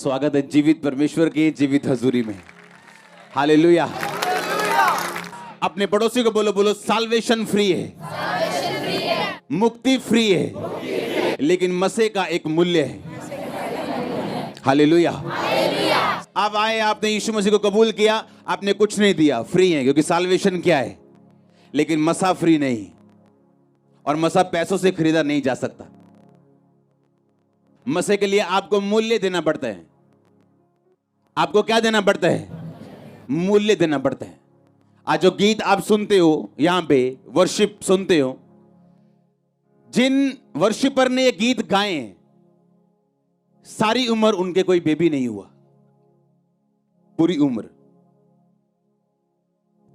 स्वागत है जीवित परमेश्वर की जीवित हजूरी में। हालेलुया। अपने पड़ोसी को बोलो, बोलो साल्वेशन फ्री है, मुक्ति फ्री है, लेकिन मसीह का एक मूल्य है। हालेलुया। अब आए, आपने यीशु मसीह को कबूल किया, आपने कुछ नहीं दिया, फ्री है, क्योंकि साल्वेशन क्या है, लेकिन मसा फ्री नहीं, और मसा पैसों से खरीदा नहीं जा सकता। मसीह के लिए आपको मूल्य देना पड़ता है। आपको क्या देना पड़ता है? मूल्य देना पड़ता है। आज जो गीत आप सुनते हो, यहां पे वर्शिप सुनते हो, जिन वर्शिपर ने ये गीत गाए, सारी उम्र उनके कोई बेबी नहीं हुआ, पूरी उम्र।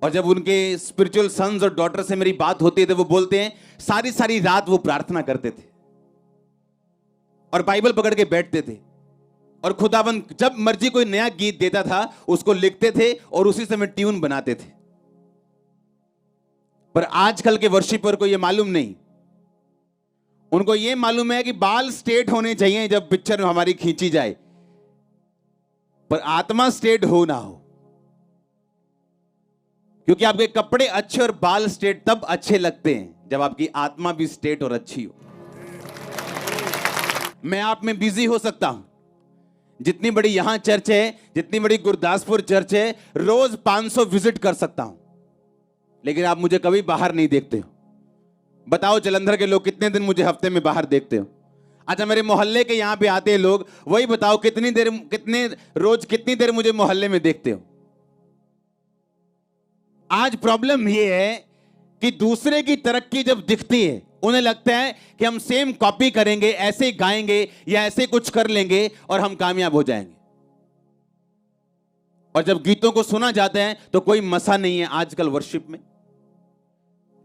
और जब उनके स्पिरिचुअल सन्स और डॉटर से मेरी बात होती है तो वो बोलते हैं सारी सारी रात वो प्रार्थना करते थे और बाइबल पकड़ के बैठते थे, और खुदावंद जब मर्जी कोई नया गीत देता था उसको लिखते थे और उसी समय ट्यून बनाते थे। पर आजकल के वर्शिपर को यह मालूम नहीं, उनको यह मालूम है कि बाल स्ट्रेट होने चाहिए जब पिक्चर हमारी खींची जाए, पर आत्मा स्ट्रेट हो ना हो। क्योंकि आपके कपड़े अच्छे और बाल स्ट्रेट तब अच्छे लगते हैं जब आपकी आत्मा भी स्ट्रेट और अच्छी हो। मैं आप में बिजी हो सकता हूं, जितनी बड़ी यहां चर्च है, जितनी बड़ी गुरदासपुर चर्च है, रोज 500 विजिट कर सकता हूं, लेकिन आप मुझे कभी बाहर नहीं देखते हो। बताओ जलंधर के लोग कितने दिन मुझे हफ्ते में बाहर देखते हो? अच्छा, मेरे मोहल्ले के यहां पे आते हैं लोग, वही बताओ कितनी देर मुझे मोहल्ले में देखते हो? आज प्रॉब्लम यह है कि दूसरे की तरक्की जब दिखती है, उन्हें लगता है कि हम सेम कॉपी करेंगे, ऐसे गाएंगे या ऐसे कुछ कर लेंगे और हम कामयाब हो जाएंगे। और जब गीतों को सुना जाता है तो कोई मसा नहीं है। आजकल वर्शिप में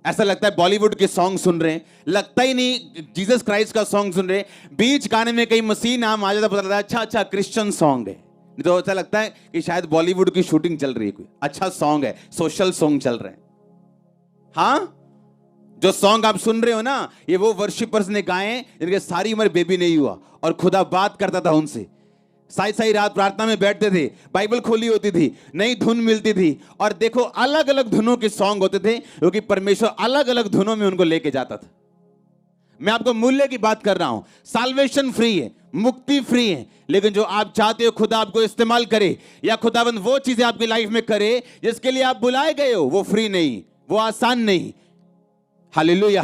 ऐसा लगता है बॉलीवुड के सॉन्ग सुन रहे हैं, लगता ही नहीं जीसस क्राइस्ट का सॉन्ग सुन रहे हैं। बीच गाने में कहीं मसीह नाम आ जाता, पता लगता है अच्छा क्रिश्चियन सॉन्ग है, नहीं तो ऐसा लगता है कि शायद बॉलीवुड की शूटिंग चल रही है, कोई अच्छा सॉन्ग है, सोशल सॉन्ग चल रहे हैं। हाँ, जो सॉन्ग आप सुन रहे हो ना, ये वो वर्शिपर्स ने गाए जिनके सारी उम्र बेबी नहीं हुआ, और खुदा बात करता था उनसे। साई रात प्रार्थना में बैठते थे, बाइबल खोली होती थी, नई धुन मिलती थी, और देखो अलग अलग धुनों के सॉन्ग होते थे, क्योंकि परमेश्वर अलग अलग धुनों में उनको लेके जाता था। मैं आपको मूल्य की बात कर रहा हूं। साल्वेशन फ्री है, मुक्ति फ्री है, लेकिन जो आप चाहते हो खुदा आपको इस्तेमाल करे, या खुदाबंद वो चीजें आपकी लाइफ में करे जिसके लिए आप बुलाए गए हो, वो फ्री नहीं, वो आसान नहीं। हालेलुया।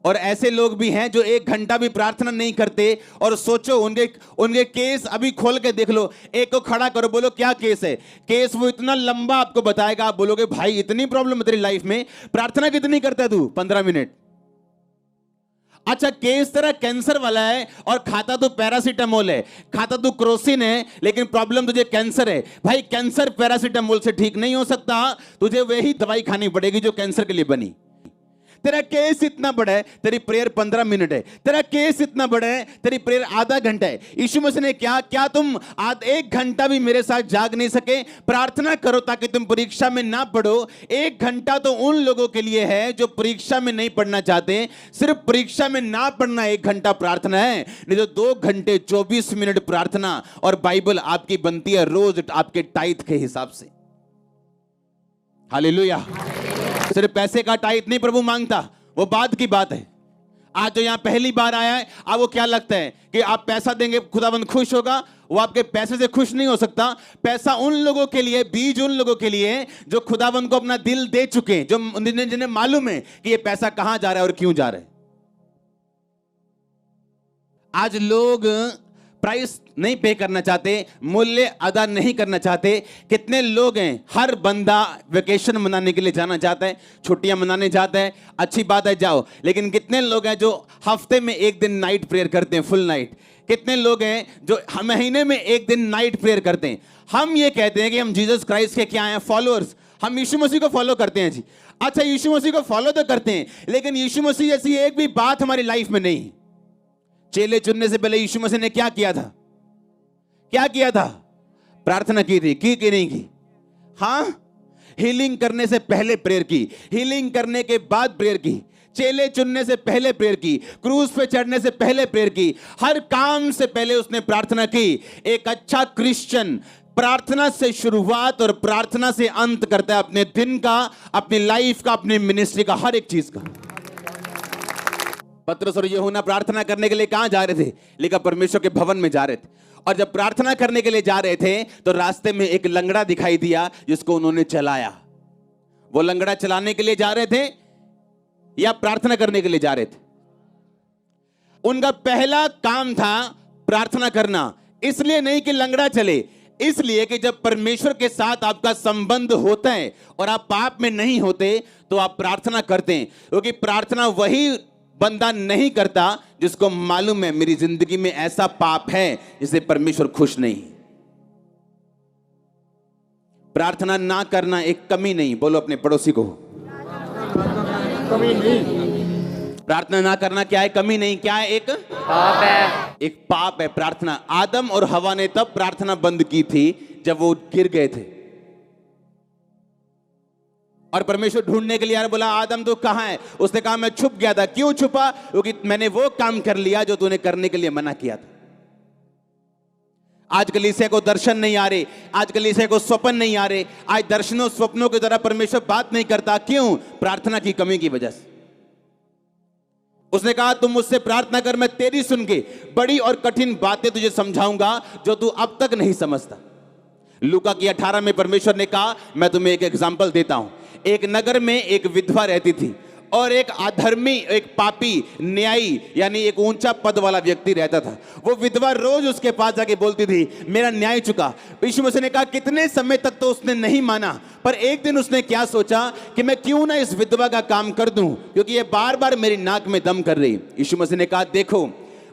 और ऐसे लोग भी हैं जो 1 घंटा भी प्रार्थना नहीं करते, और सोचो उनके केस अभी खोल के देख लो, एक को खड़ा करो, बोलो क्या केस है, केस वो इतना लंबा आपको बताएगा, आप बोलोगे भाई इतनी प्रॉब्लम है तेरी लाइफ में, प्रार्थना कितनी करता है तू? 15 मिनट। अच्छा, केस तेरा कैंसर वाला है और खाता तो पैरासीटामोल है, खाता तो क्रोसिन है, लेकिन प्रॉब्लम तुझे कैंसर है। भाई कैंसर पैरासीटामोल से ठीक नहीं हो सकता, तुझे वही दवाई खानी पड़ेगी जो कैंसर के लिए बनी। तेरा केस इतना बड़ा है, तेरी प्रेयर 15 मिनट है। तेरा केस इतना बड़ा है, तेरी प्रेयर आधा घंटा है। यीशु मसीह ने क्या तुम 1 घंटा भी मेरे साथ जाग नहीं सके? प्रार्थना करो ताकि तुम परीक्षा में ना पढ़ो। 1 घंटा तो उन लोगों के लिए है जो परीक्षा में नहीं पढ़ना चाहते। सिर्फ परीक्षा में ना पढ़ना 1 घंटा प्रार्थना है, नहीं तो 2 घंटे 24 मिनट प्रार्थना और बाइबल आपकी बनती है रोज आपके टाइथ के हिसाब से। हालेलुया। सिर्फ पैसे का टाइट नहीं प्रभु मांगता, वो बाद की बात है। आज जो यहां पहली बार आया है, आपको क्या लगता है कि आप पैसा देंगे खुदाबंद खुश होगा? वो आपके पैसे से खुश नहीं हो सकता। पैसा उन लोगों के लिए, बीज उन लोगों के लिए जो खुदाबंद को अपना दिल दे चुके हैं, जो जिन्हें मालूम है कि ये पैसा कहां जा रहा है और क्यों जा रहा है। आज लोग प्राइस नहीं पे करना चाहते, मूल्य अदा नहीं करना चाहते। कितने लोग हैं, हर बंदा वेकेशन मनाने के लिए जाना चाहता है, छुट्टियां मनाने जाता है, अच्छी बात है जाओ, लेकिन कितने लोग हैं जो हफ्ते में 1 दिन नाइट प्रेयर करते हैं, फुल नाइट? कितने लोग हैं जो महीने में 1 दिन नाइट प्रेयर करते हैं? हम ये कहते हैं कि हम जीसस क्राइस्ट के क्या हैं? फॉलोअर्स। हम यीशु मसीह को फॉलो करते हैं जी। अच्छा, यीशु मसीह को फॉलो तो करते हैं, लेकिन यीशु मसीह जैसी एक भी बात हमारी लाइफ में नहीं। चेले चुनने से पहले यीशु मसीह ने क्या किया था? क्या किया था? प्रार्थना की थी, की कि नहीं की? हाँ, हीलिंग करने से पहले प्रेयर की, हीलिंग करने के बाद प्रेयर की, चेले चुनने से पहले प्रेयर की, क्रूज पे चढ़ने से पहले प्रेयर की, हर काम से पहले उसने प्रार्थना की। एक अच्छा क्रिश्चियन प्रार्थना से शुरुआत और प्रार्थना से अंत करता है, अपने दिन का, अपनी लाइफ का, अपनी मिनिस्ट्री का, हर एक चीज का। पतरस और यूहन्ना प्रार्थना करने के लिए कहां जा रहे थे? लिखा परमेश्वर के भवन में जा रहे थे। और जब प्रार्थना करने के लिए जा रहे थे तो रास्ते में एक लंगड़ा दिखाई दिया जिसको उन्होंने चलाया। वो लंगड़ा चलाने के लिए जा रहे थे या प्रार्थना करने के लिए जा रहे थे? उनका पहला काम था प्रार्थना करना। इसलिए नहीं कि लंगड़ा चले, इसलिए कि जब परमेश्वर के साथ आपका संबंध होता है और आप पाप में नहीं होते तो आप प्रार्थना करते हैं, क्योंकि प्रार्थना वही बंदा नहीं करता जिसको मालूम है मेरी जिंदगी में ऐसा पाप है जिससे परमेश्वर खुश नहीं। प्रार्थना ना करना एक कमी नहीं, बोलो अपने पड़ोसी को, कमी नहीं। प्रार्थना ना करना क्या है? कमी नहीं। क्या है? एक पाप है। एक पाप है प्रार्थना। आदम और हवा ने तब प्रार्थना बंद की थी जब वो गिर गए थे और परमेश्वर ढूंढने के लिए आया, बोला आदम तू कहां है? उसने कहा मैं छुप गया था। क्यों छुपा? क्योंकि मैंने वो काम कर लिया जो तूने करने के लिए मना किया था। आज कलीसिया को दर्शन नहीं आ रहे, आज कलीसिया को स्वप्न नहीं आ रहे, आज दर्शनों स्वप्नों की तरह परमेश्वर बात नहीं करता। क्यों? प्रार्थना की कमी की वजह से। उसने कहा तुम मुझसे प्रार्थना कर, मैं तेरी सुन के बड़ी और कठिन बातें तुझे समझाऊंगा जो तू अब तक नहीं समझता। लूका की 18 में परमेश्वर ने कहा मैं तुम्हें एक एग्जांपल देता हूं। एक नगर में एक विधवा रहती थी और एक अधर्मी, एक पापी, न्यायी यानी एक ऊंचा पद वाला व्यक्ति रहता था। वो विधवा रोज उसके पास जाके बोलती थी मेरा न्याय चुका। यीशु मसीह ने कहा कितने समय तक तो उसने नहीं माना, पर एक दिन उसने क्या सोचा कि मैं क्यों ना इस विधवा का काम कर दूं, क्योंकि ये बार बार मेरी नाक में दम कर रही। यीशु मसीह ने कहा देखो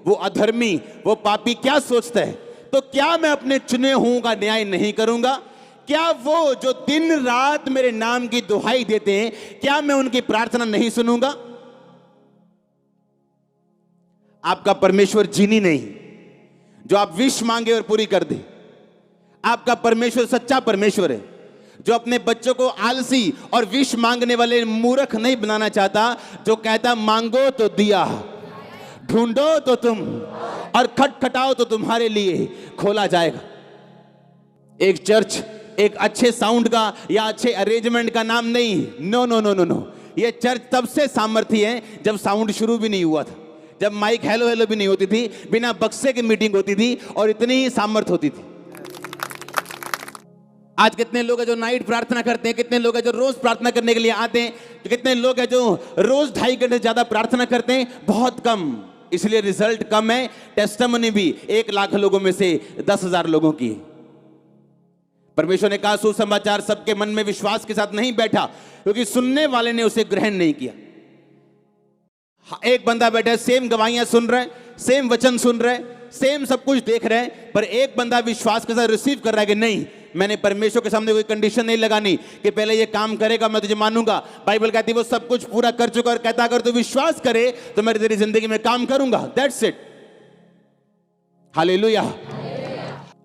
वो अधर्मी, वो पापी क्या सोचता है, तो क्या मैं अपने चुने हुओं का न्याय नहीं करूंगा? क्या वो जो दिन रात मेरे नाम की दुहाई देते हैं, क्या मैं उनकी प्रार्थना नहीं सुनूंगा? आपका परमेश्वर जीनी नहीं जो आप विश मांगे और पूरी कर दे। आपका परमेश्वर सच्चा परमेश्वर है जो अपने बच्चों को आलसी और विश मांगने वाले मूर्ख नहीं बनाना चाहता, जो कहता मांगो तो दिया, ढूंढो तो तुम, और खटखटाओ तो तुम्हारे लिए खोला जाएगा। एक चर्च एक अच्छे साउंड का या अच्छे अरेंजमेंट का नाम नहीं। No no no no no, ये चर्च तब से सामर्थ्य है जब साउंड शुरू भी नहीं हुआ था, जब माइक हेलो हेलो भी नहीं होती थी, बिना बक्से की मीटिंग होती थी और इतनी ही सामर्थ्य होती थी। आज कितने लोग हैं जो नाइट प्रार्थना करते हैं, कितने लोग हैं जो रोज प्रार्थना करने के लिए आते हैं, तो कितने लोग हैं जो रोज 2.5 घंटे ज्यादा प्रार्थना करते हैं? बहुत कम, इसलिए रिजल्ट कम है। टेस्टिमनी भी 1 लाख लोगों में से 10,000 लोगों की। परमेश्वर ने कहा सुसमाचार सबके मन में विश्वास के साथ नहीं बैठा, क्योंकि सुनने वाले ने उसे ग्रहण नहीं किया। एक बंदा बैठा है, सेम गवाहियां सुन रहा है, सेम वचन सुन रहा है, सेम सब कुछ देख रहे हैं, पर एक बंदा विश्वास के साथ रिसीव कर रहा है कि नहीं, मैंने परमेश्वर के सामने कोई कंडीशन नहीं लगानी कि पहले ये काम करेगा मैं तुझे मानूंगा। बाइबल कहती है वो सब कुछ पूरा कर चुका और कहता अगर तू विश्वास करे तो मैं तेरी जिंदगी में काम करूंगा। That's it. हालेलुया।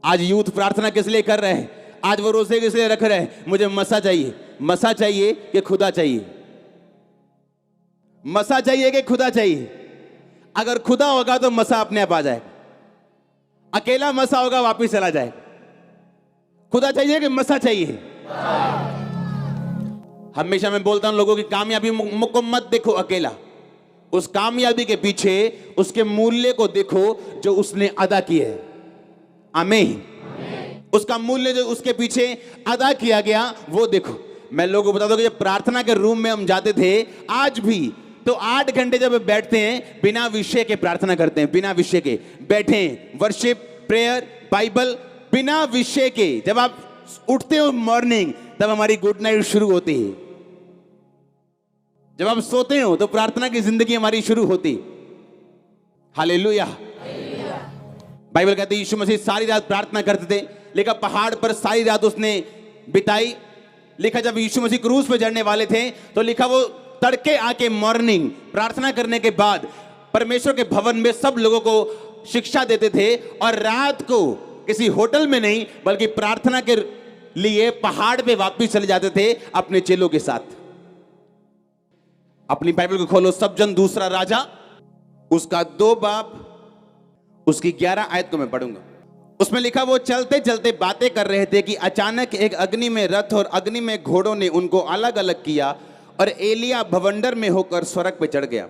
आज यूथ प्रार्थना किस लिए कर रहे हैं? आज वो रोजे किस लिए रख रहे हैं? मुझे मसा चाहिए। मसा चाहिए कि खुदा चाहिए? मसा चाहिए कि खुदा चाहिए? अगर खुदा होगा तो मसा अपने आप आ जाएगा, अकेला मसा होगा वापिस चला जाएगा। खुदा चाहिए कि मसा चाहिए? हमेशा मैं बोलता हूं लोगों की कामयाबी को मत देखो अकेला, उस कामयाबी के पीछे उसके मूल्य को देखो जो उसने अदा किए है। आमीन। उसका मूल्य जो उसके पीछे अदा किया गया वो देखो। मैं लोगों को बता दूं कि जब प्रार्थना के रूम में हम जाते थे, आज भी तो 8 घंटे जब बैठते हैं बिना विषय के प्रार्थना करते हैं, बिना विषय के बैठे, वर्शिप, प्रेयर, बाइबल, बिना विषय के। जब आप उठते हो मॉर्निंग तब हमारी गुड नाइट शुरू होती है, जब आप सोते हो तो प्रार्थना की जिंदगी हमारी शुरू होती। हालेलुया। बाइबल कहती है यीशु मसीह सारी रात प्रार्थना करते थे, लिखा पहाड़ पर सारी रात उसने बिताई। लिखा जब यीशु मसीह क्रूस पर चढ़ने वाले थे तो लिखा वो तड़के आके मॉर्निंग प्रार्थना करने के बाद परमेश्वर के भवन में सब लोगों को शिक्षा देते थे, और रात को किसी होटल में नहीं बल्कि प्रार्थना के लिए पहाड़ पे वापस चले जाते थे अपने चेलों के साथ। अपनी बाइबल को खोलो, सब जन दूसरा राजा उसका 2 बाब उसकी 11 आयत को मैं पढ़ूंगा। उसमें लिखा, वो चलते चलते बातें कर रहे थे कि अचानक एक अग्नि में रथ और अग्नि में घोड़ों ने उनको अलग अलग किया और एलिया भवंडर में होकर स्वर्ग पे चढ़ गया।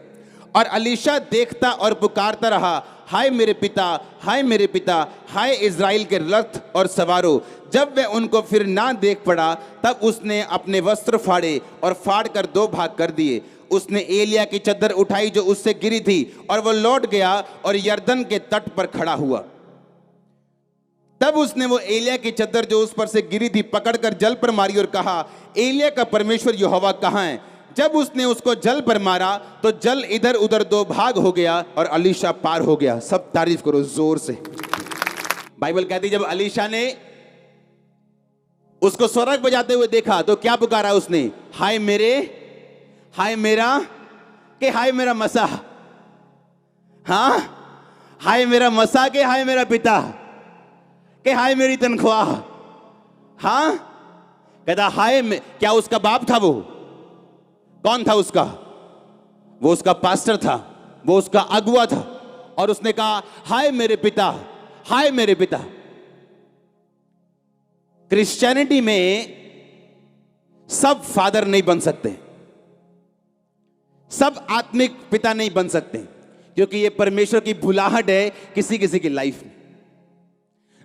और अलीशा देखता और पुकारता रहा, हाय मेरे पिता, हाय मेरे पिता, हाय इज़राइल के रथ और सवारों। जब वह उनको फिर ना देख पड़ा तब उसने अपने वस्त्र फाड़े और फाड़ कर 2 भाग कर दिए। उसने एलिया की चद्दर उठाई जो उससे गिरी थी और वह लौट गया और यरदन के तट पर खड़ा हुआ। तब उसने वो एलिया की चद्दर जो उस पर से गिरी थी पकड़कर जल पर मारी और कहा, एलिया का परमेश्वर यहोवा कहाँ है? जब उसने उसको जल पर मारा तो जल इधर उधर 2 भाग हो गया और अलीशा पार हो गया। सब तारीफ करो जोर से। बाइबल कहती जब अलीशा ने उसको स्वर्ग बजाते हुए देखा तो क्या पुकारा उसने? हाय मेरे, हाय मेरा, के हाय मेरा मसाह, हाँ हाय मेरा मसाह, के हाय मेरा पिता, के हाय मेरी तनख्वाह। हाँ कहता हाय क्या उसका बाप था? वो कौन था उसका? वो उसका पास्टर था, वो उसका अगुआ था। और उसने कहा हाय मेरे पिता, हाय मेरे पिता। क्रिश्चियनिटी में सब फादर नहीं बन सकते, सब आत्मिक पिता नहीं बन सकते, क्योंकि ये परमेश्वर की भुलाहट है किसी किसी की लाइफ में।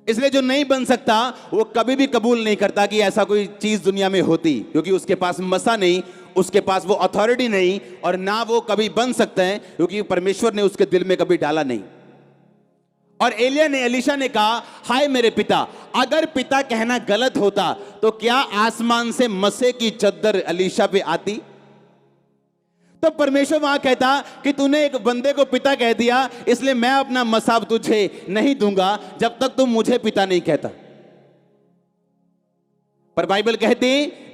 इसलिए जो नहीं बन सकता वो कभी भी कबूल नहीं करता कि ऐसा कोई चीज दुनिया में होती, क्योंकि उसके पास मसा नहीं, उसके पास वो अथॉरिटी नहीं, और ना वो कभी बन सकते हैं क्योंकि परमेश्वर ने उसके दिल में कभी डाला नहीं। और एलिया ने, एलीशा ने कहा हाय मेरे पिता। अगर पिता कहना गलत होता तो क्या आसमान से मसे की चद्दर एलीशा पे आती? तो परमेश्वर वहां कहता कि तूने एक बंदे को पिता कह दिया, इसलिए मैं अपना मसाब तुझे नहीं दूंगा जब तक तुम मुझे पिता नहीं कहता। पर बाइबल कहती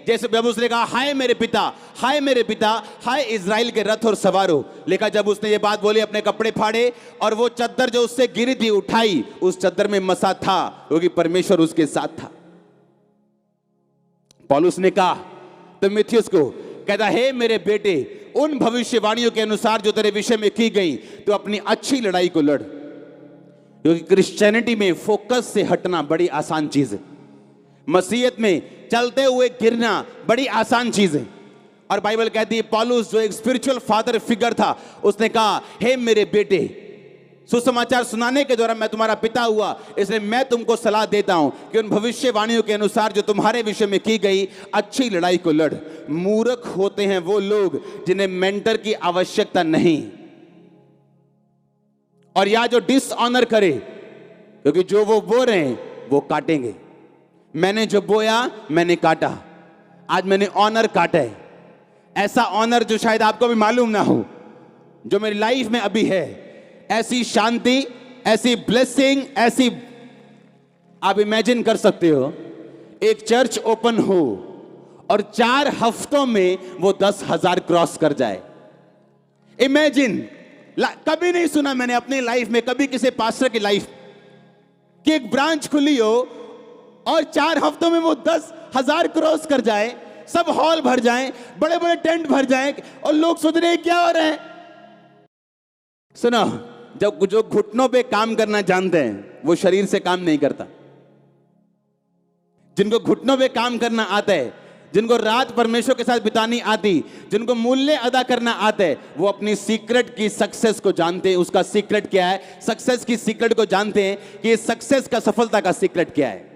जैसे जब उसने कहा हाय मेरे पिता, हाय मेरे पिता, हाय इज़राइल के रथ और सवारों, लिखा जब उसने ये बात बोली अपने कपड़े फाड़े और वो चद्दर जो उससे गिरी थी उठाई, उस चद्दर में मसा था क्योंकि परमेश्वर उसके साथ था। पौलुस ने कहा तीमुथियुस को, कहता हे मेरे बेटे, उन भविष्यवाणियों के अनुसार जो तेरे विषय में की गई तो अपनी अच्छी लड़ाई को लड़। क्योंकि क्रिश्चियनिटी में फोकस से हटना बड़ी आसान चीज है, मसीहत में चलते हुए गिरना बड़ी आसान चीज है। और बाइबल कहती है पौलुस जो एक स्पिरिचुअल फादर फिगर था, उसने कहा हे मेरे बेटे, सुसमाचार सुनाने के दौरान मैं तुम्हारा पिता हुआ, इसलिए मैं तुमको सलाह देता हूं कि उन भविष्यवाणियों के अनुसार जो तुम्हारे विषय में की गई अच्छी लड़ाई को लड़। मूर्ख होते हैं वो लोग जिन्हें मेंटर की आवश्यकता नहीं, और या जो डिसऑनर करे, क्योंकि जो वो बो रहे हैं वो काटेंगे। मैंने जो बोया मैंने काटा, आज मैंने ऑनर काटा है, ऐसा ऑनर जो शायद आपको भी मालूम ना हो, जो मेरी लाइफ में अभी है। ऐसी शांति, ऐसी ब्लेसिंग, ऐसी आप इमेजिन कर सकते हो एक चर्च ओपन हो और 4 हफ्तों में वो 10,000 क्रॉस कर जाए। इमेजिन, कभी नहीं सुना मैंने अपनी लाइफ में, कभी किसी पास्टर की लाइफ कि एक ब्रांच खुली हो और 4 हफ्तों में वो 10,000 क्रॉस कर जाए, सब हॉल भर जाएं, बड़े बड़े टेंट भर जाएं, और लोग सोच रहे हैं क्या हो रहा है। सुनो, जब जो घुटनों पे काम करना जानते हैं वो शरीर से काम नहीं करता। जिनको घुटनों पे काम करना आता है, जिनको रात परमेश्वर के साथ बितानी आती, जिनको मूल्य अदा करना आता है, वो अपनी सीक्रेट की सक्सेस को जानते हैं। उसका सीक्रेट क्या है? सक्सेस की सीक्रेट को जानते हैं कि सक्सेस का, सफलता का सीक्रेट क्या है।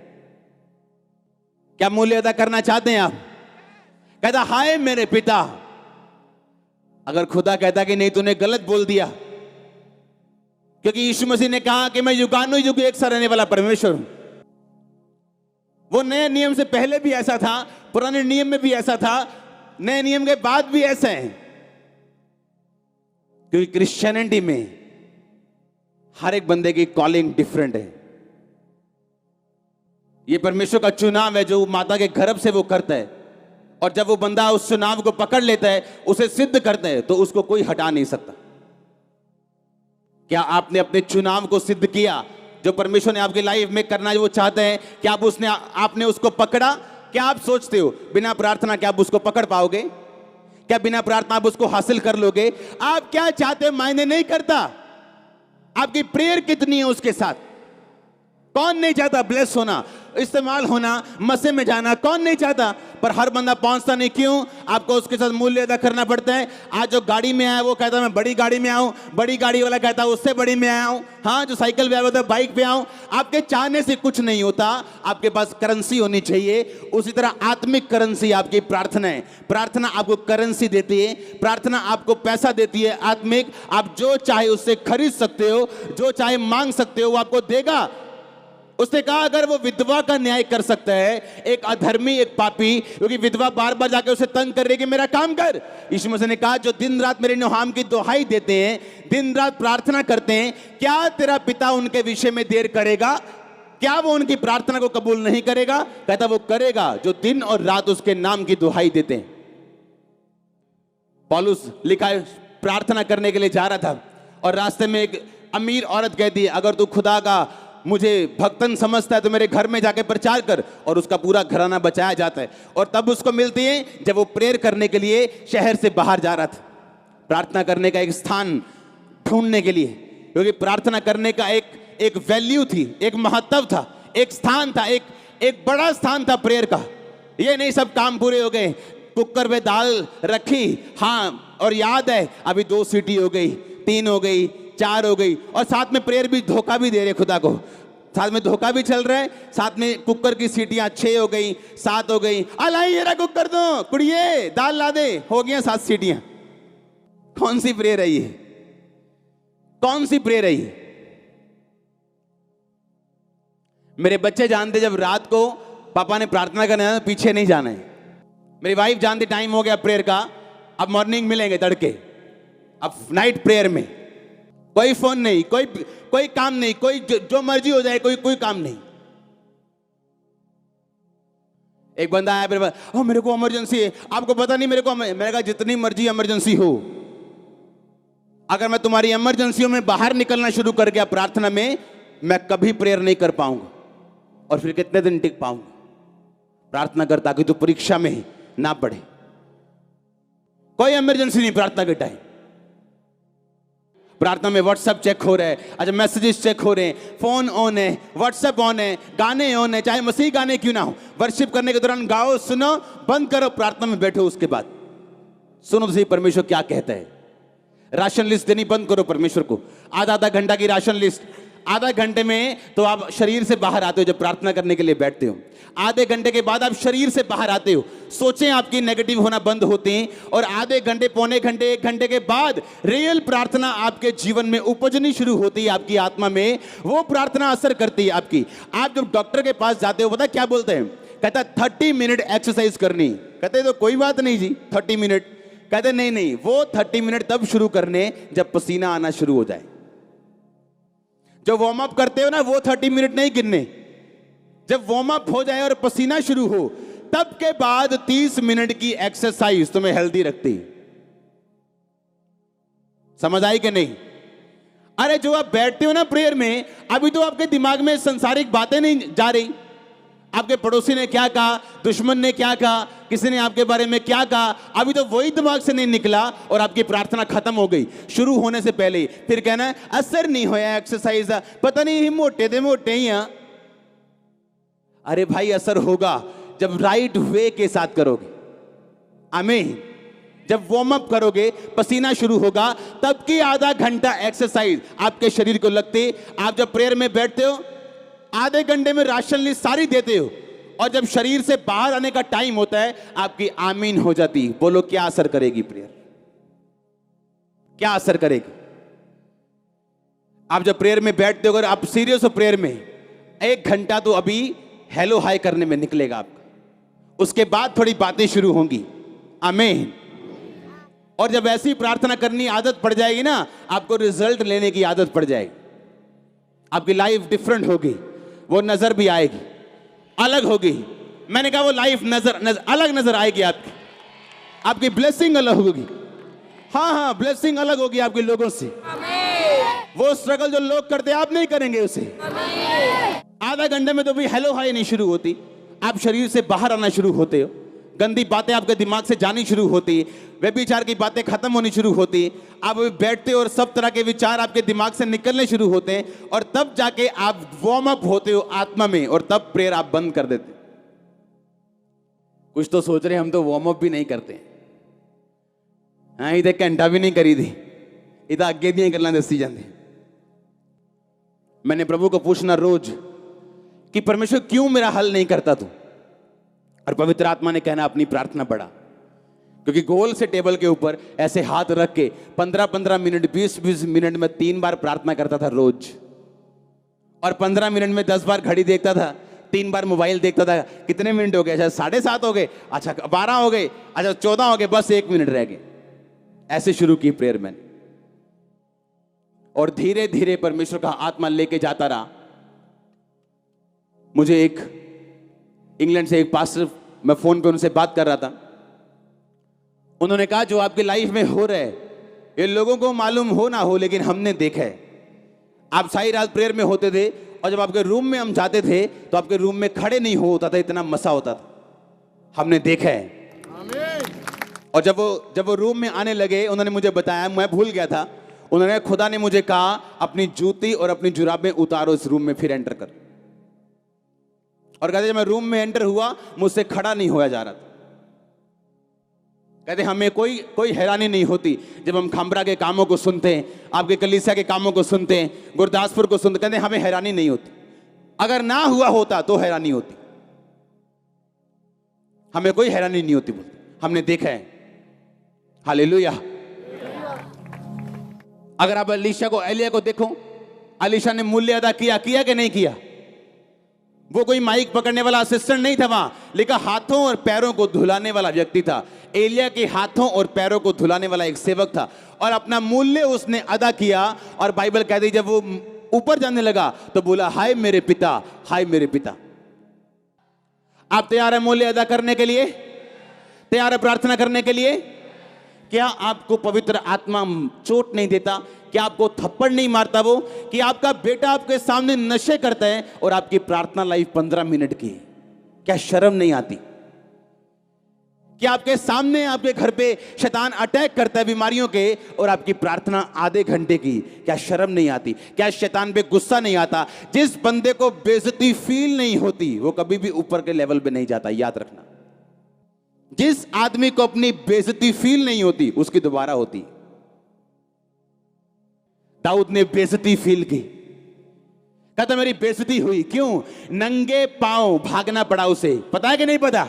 क्या मूल्य अदा करना चाहते हैं आप? कहता हाय मेरे पिता। अगर खुदा कहता कि नहीं तूने गलत बोल दिया, क्योंकि यीशु मसीह ने कहा कि मैं युगानुयुग एक सा रहने वाला परमेश्वर हूं। वो नए नियम से पहले भी ऐसा था, पुराने नियम में भी ऐसा था, नए नियम के बाद भी ऐसा है। क्योंकि क्रिश्चियनिटी में हर एक बंदे की कॉलिंग डिफरेंट है। ये परमेश्वर का चुनाव है जो माता के गर्भ से वो करता है, और जब वो बंदा उस चुनाव को पकड़ लेता है, उसे सिद्ध करता है, तो उसको कोई हटा नहीं सकता। क्या आपने अपने चुनाव को सिद्ध किया? जो परमेश्वर ने आपकी लाइफ में करना है वो चाहते हैं कि आपने उसको पकड़ा। क्या आप सोचते हो बिना प्रार्थना क्या आप उसको पकड़ पाओगे? क्या बिना प्रार्थना आप उसको हासिल कर लोगे? आप क्या चाहते हो मायने नहीं करता, आपकी प्रेयर कितनी है उसके साथ। कौन नहीं चाहता ब्लेस होना, इस्तेमाल होना, मसे में जाना, कौन नहीं चाहता? पर हर बंदा पहुंचता नहीं। क्यों? आपको उसके साथ मूल्य अदा करना पड़ता है। आज जो गाड़ी में आया वो कहता है मैं बड़ी गाड़ी में आऊं, बड़ी गाड़ी वाला कहता है उससे बड़ी में आया हूं। हाँ, जो साइकिल पे आया होता है बाइक पे आऊं। आपके चाहने से कुछ नहीं होता, आपके पास करेंसी होनी चाहिए। उसी तरह आत्मिक करेंसी आपकी प्रार्थना है। प्रार्थना आपको करेंसी देती है, प्रार्थना आपको पैसा देती है आत्मिक। आप जो चाहे उससे खरीद सकते हो, जो चाहे मांग सकते हो, वो आपको देगा। उसने कहा अगर वो विधवा का न्याय कर सकता है, एक अधर्मी, एक पापी, क्योंकि विधवा बार बार जाके उसे तंग कर रही कि मेरा काम कर। यीशु मसीह ने कहा जो दिन रात मेरे नाम की दुहाई देते हैं, दिन रात प्रार्थना करते हैं, क्या तेरा पिता उनके विषय में देर करेगा? क्या वो उनकी प्रार्थना को कबूल नहीं करेगा? कहता वो करेगा जो दिन और रात उसके नाम की दुहाई देते हैं। पौलुस लिखा है प्रार्थना करने के लिए जा रहा था और रास्ते में एक अमीर औरत कहती है अगर तू खुदा का मुझे भक्तन समझता है तो मेरे घर में जाके प्रचार कर, और उसका पूरा घराना बचाया जाता है। और तब उसको मिलती है जब वो प्रेयर करने के लिए शहर से बाहर जा रहा था, प्रार्थना करने का एक स्थान ढूंढने के लिए, क्योंकि प्रार्थना करने का एक वैल्यू थी, एक महत्व था, एक स्थान था, एक बड़ा स्थान था प्रेयर का। ये नहीं सब काम पूरे हो गए, कुकर में दाल रखी, हाँ, और याद है अभी 2 सीटी हो गई, 3 हो गई, 4 हो गई, और साथ में प्रेयर भी धोखा भी दे रहे खुदा को, साथ में धोखा भी चल रहा है, साथ में कुकर की सीटियां 6 हो गई, 7 हो गई। अलाई ये कुकर दो कुड़िए, दाल ला दे, हो गया 7 सीटियां। कौन सी प्रेयर है ये? कौन सी प्रेयर है ये? मेरे बच्चे जानते जब रात को पापा ने प्रार्थना करना है तो पीछे नहीं जाना है। मेरी वाइफ जानती टाइम हो गया प्रेयर का, अब मॉर्निंग मिलेंगे तड़के, अब नाइट प्रेयर में कोई फोन नहीं, कोई काम नहीं, कोई जो मर्जी हो जाए, कोई काम नहीं। एक बंदा आया मेरे पास, मेरे को इमरजेंसी है, आपको पता नहीं मेरे को। मैंने कहा जितनी मर्जी इमरजेंसी हो, अगर मैं तुम्हारी इमरजेंसियों में बाहर निकलना शुरू कर गया प्रार्थना में, मैं कभी प्रेयर नहीं कर पाऊंगा, और फिर कितने दिन टिक पाऊंगा? प्रार्थना कर ताकि तू परीक्षा में ना पड़े। कोई इमरजेंसी नहीं प्रार्थना के टाइम। प्रार्थना में व्हाट्सएप चेक हो रहा है, अच्छा मैसेजेस चेक हो रहे हैं, फोन ऑन है, व्हाट्सएप ऑन है, गाने ऑन है, चाहे मसीह गाने क्यों ना हो। वर्शिप करने के दौरान गाओ, सुनो, बंद करो, प्रार्थना में बैठो, उसके बाद सुनो सही परमेश्वर क्या कहता है। राशन लिस्ट देनी बंद करो परमेश्वर को, आधा घंटा की राशन लिस्ट। आधा घंटे में तो आप शरीर से बाहर आते हो जब प्रार्थना करने के लिए बैठते हो, आधे घंटे के बाद आप शरीर से बाहर आते हो, सोचें आपकी नेगेटिव होना बंद होते हैं, और आधे घंटे, पौने घंटे, 1 घंटे के बाद रियल प्रार्थना आपके जीवन में उपजनी शुरू होती है, आपकी आत्मा में वो प्रार्थना असर करती है आपकी। आप जब डॉक्टर के पास जाते हो, पता क्या बोलते हैं? कहता 30 मिनट एक्सरसाइज करनी। कहते तो कोई बात नहीं जी 30 मिनट। कहते नहीं, वो 30 मिनट तब शुरू करने जब पसीना आना शुरू हो जाए। जो वार्म अप करते हो ना, वो 30 मिनट नहीं गिनने, जब वार्म अप हो जाए और पसीना शुरू हो, तब के बाद 30 मिनट की एक्सरसाइज तुम्हें हेल्दी रखती। समझ आई कि नहीं? अरे जो आप बैठते हो ना प्रेयर में, अभी तो आपके दिमाग में सांसारिक बातें नहीं जा रही। आपके पड़ोसी ने क्या कहा, दुश्मन ने क्या कहा, किसी ने आपके बारे में क्या कहा, अभी तो वही दिमाग से नहीं निकला और आपकी प्रार्थना खत्म हो गई शुरू होने से पहले ही। फिर कहना है असर नहीं होया एक्सरसाइज, पता नहीं मोटे थे मोटे ही। अरे भाई असर होगा जब राइट वे के साथ करोगे। आमीन। जब वार्म अप करोगे, पसीना शुरू होगा, तब की आधा घंटा एक्सरसाइज आपके शरीर को लगती। आप जब प्रेयर में बैठते हो, आधे घंटे में राशन लिस्ट सारी देते हो, और जब शरीर से बाहर आने का टाइम होता है, आपकी आमीन हो जाती। बोलो क्या असर करेगी प्रेयर? क्या असर करेगी? आप जब प्रेयर में बैठते हो, अगर आप सीरियस हो प्रेयर में, 1 घंटा तो अभी हेलो हाय करने में निकलेगा आपका, उसके बाद थोड़ी बातें शुरू होंगी। आमीन। और जब ऐसी प्रार्थना करनी आदत पड़ जाएगी ना, आपको रिजल्ट लेने की आदत पड़ जाएगी, आपकी लाइफ डिफरेंट होगी, वो नजर भी आएगी, अलग होगी। मैंने कहा वो लाइफ अलग नजर आएगी आपकी ब्लेसिंग अलग होगी। हाँ, ब्लेसिंग अलग होगी आपके लोगों से। वो स्ट्रगल जो लोग करते आप नहीं करेंगे उसे। आधा घंटे में तो भी हेलो हाय नहीं शुरू होती, आप शरीर से बाहर आना शुरू होते हो, गंदी बातें आपके दिमाग से जानी शुरू होती, व्यभिचार की बातें खत्म होनी शुरू होती, आप बैठते हो और सब तरह के विचार आपके दिमाग से निकलने शुरू होते हैं, और तब जाके आप वार्म अप होते हो आत्मा में, और तब प्रेयर आप बंद कर देते। कुछ तो सोच रहे हम तो वार्म अप भी नहीं करते। हाँ, इधर घंटा भी नहीं करी थी, इधर अगे दियां गल्लां दसी जांदे। मैंने प्रभु को पूछना रोज कि परमेश्वर क्यों मेरा हल नहीं करता तू, और पवित्र आत्मा ने कहना अपनी प्रार्थना बढ़ा। क्योंकि गोल से टेबल के ऊपर ऐसे हाथ रख के 15-15 मिनट 20-20 मिनट में 3 बार प्रार्थना करता था रोज, और 15 मिनट में 10 बार घड़ी देखता था, 3 बार मोबाइल देखता था। कितने मिनट हो गए? अच्छा 7:30 हो गए, अच्छा 12 हो गए, अच्छा 14 हो गए, बस 1 मिनट रह गए। ऐसे शुरू की प्रेयर मैंने, और धीरे धीरे परमेश्वर का आत्मा लेके जाता रहा। मुझे एक इंग्लैंड से एक पास्टर, मैं फोन पे उनसे बात कर रहा था, उन्होंने कहा जो आपकी लाइफ में हो रहा है ये लोगों को मालूम हो ना हो, लेकिन हमने देखा है। आप सारी रात प्रेयर में होते थे, और जब आपके रूम में हम जाते थे तो आपके रूम में खड़े नहीं हो होता था, इतना मसा होता था, हमने देखा है। और जब वो रूम में आने लगे, उन्होंने मुझे बताया, मैं भूल गया था, उन्होंने, खुदा ने मुझे कहा अपनी जूती और अपनी जुराबें उतारो, इस रूम में फिर एंटर कर। और कहते जब मैं रूम में एंटर हुआ, मुझसे खड़ा नहीं होया जा रहा था। कहते हमें कोई हैरानी नहीं होती जब हम खामरा के कामों को सुनते हैं, आपके कलीसिया के कामों को सुनते हैं, गुरदासपुर को सुनते, कहते हमें हैरानी नहीं होती। अगर ना हुआ होता तो हैरानी होती, हमें कोई हैरानी नहीं होती, बोलते हमने देखा है। हालेलुया। अगर आप एलिया को देखो, एलीशा ने मूल्य अदा किया कि नहीं किया? वो कोई माइक पकड़ने वाला असिस्टेंट नहीं था, वहां लिखा हाथों और पैरों को धुलाने वाला व्यक्ति था। एलिया के हाथों और पैरों को धुलाने वाला एक सेवक था, और अपना मूल्य उसने अदा किया। और बाइबल कहती जब वो ऊपर जाने लगा तो बोला, हाय मेरे पिता, हाय मेरे पिता। आप तैयार है मूल्य अदा करने के लिए? तैयार है प्रार्थना करने के लिए? क्या आपको पवित्र आत्मा चोट नहीं देता? क्या आपको थप्पड़ नहीं मारता वो? कि आपका बेटा आपके सामने नशे करता है और आपकी प्रार्थना लाइफ 15 मिनट की है, क्या शर्म नहीं आती? कि आपके सामने आपके घर पे शैतान अटैक करता है बीमारियों के, और आपकी प्रार्थना आधे घंटे की, क्या शर्म नहीं आती? क्या शैतान पे गुस्सा नहीं आता? जिस बंदे को बेइज्जती फील नहीं होती वो कभी भी ऊपर के लेवल पे नहीं जाता, याद रखना। जिस आदमी को अपनी बेइज्जती फील नहीं होती उसकी दोबारा होती। दाऊद ने बेइज्जती फील की, कहता मेरी बेइज्जती हुई। क्यों? नंगे पांव भागना पड़ा उसे, पता है कि नहीं पता?